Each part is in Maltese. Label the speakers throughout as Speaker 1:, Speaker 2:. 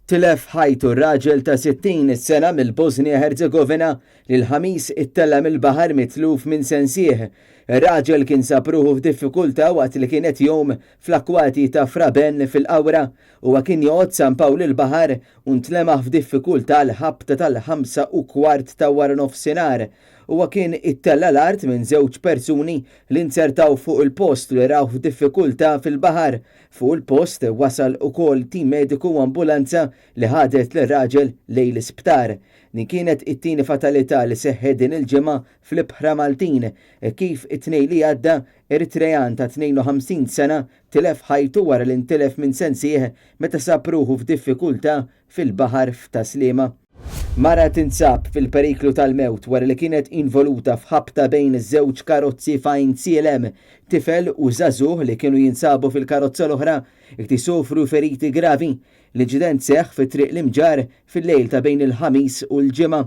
Speaker 1: Tilef ħajtu raġel ta' 60 sena mill-Bosnia Herzegovina li l-ħamis ittella mill-baħar mitluf minn sensieħ. Raġel kien sapruħu f'diffikulta waqt li kienet jom fl-akwati ta' Fraben fil-Qawra u kien joqgħod San Pawl il-baħar u ntlema f'diffikulta l-ħabta tal-5:15 ta' wara nofsinhar. Huwa kien ittella l-art minn żewġ persuni li nsertaw fuq il-post li raw f'diffikulta fil-baħar. Fuq il-post wasal ukoll tim mediku u ambulanza li ħadet l-raġel lejn l-isptar. Din kienet it-tieni fatalità li seħħet din il-ġimgħa fl-Ibħra Maltin kif it-tnejn li għadda Eritrean ta' 52 sena tilef ħajtu wara li ntilef minn sensieħ meta sapruħu f'diffikulta fil-baħar f'Taslima. Mara tinsab fil-periklu tal-mewt wara li kienet involuta f'ħabta bejn iż-żewġ karozzi fajn CLM. Tifel u żagħżugħ li kienu jinsabu fil-karozza l-oħra iktisofru feriti gravi. L-inċident seħħ fit-triq l-imġar fil-lejl ta' bejn il-ħamis u l-ġimgħa.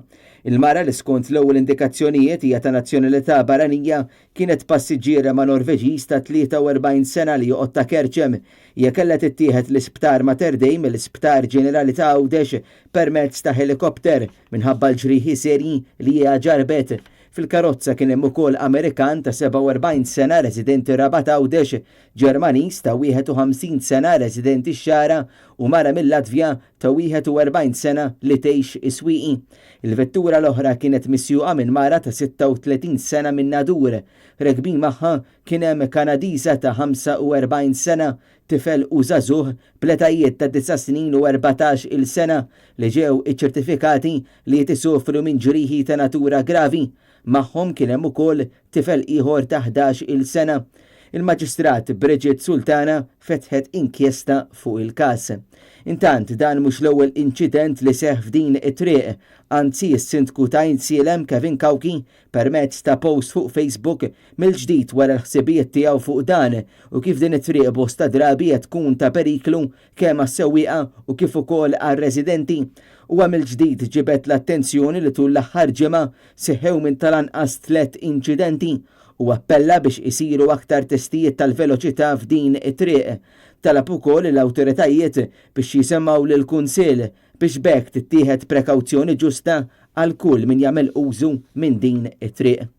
Speaker 1: Il-mara li skont l-ewwel indikazzjonijiet hija ta' nazzjonalità barranija kienet passiġġiera ma' Norveġiż ta' 43 sena li joqgħod ta' Kerċem. Hija kellha tittieħed l-Isptar Mater Dei mill-Isptar Ġenerali ta' Għawdex permezz ta' helikopter minħabba l-ġrieħi serji li hija ġarbet. Fil-karozza kien hemm ukoll Amerikan ta' 47 sena residenti Rabat Għawdex, Ġermaniż ta' 51 sena residenti Xara u mara mill-Latvja ta' 41 sena li tgħix Iswieqi. Il-vettura l-oħra kienet misjuqa minn mara ta' 36 sena minn Nadur. Rekbin magħha kien hemm Kanadiża ta' 45 sena, tifel u żagħżugħ b'etajiet ta' 9 snin u 14 il-sena li ġew iċċertifikati li jitisofru minn ġrieħi ta' natura gravi. Magħhom kien hemm ukoll tifel ieħor ta' 11 il-sena. Il-Maġistrat Bridget Sultana fetħet inkjesta fuq il-każ. Intant dan mhux l-ewwel inċident li seħħ f'din it-triq, anzi s-sindku ta' CLM Kevin Kawki permezz ta' post fuq Facebook mill-ġdid wara l-ħsibijiet tiegħu fuq dan u kif din it-triq bosta drabi qed tkun ta' periklu kemm għas-sewwieqa u kif ukoll għar-residenti. Huwa mill-ġdid ġibet l-attenzjoni li tul l-aħħar ġimgħa seħħew minn tal-anqas 3 inċidenti u appella biex isiru aktar testijiet tal-veloċità f'din it-triq. Talab ukoll l-awtoritajiet biex jisemmaw lill-Kunsill biex bekk tittieħed prekawzjoni ġusta għal kull min jagħmel użu minn din it-triq.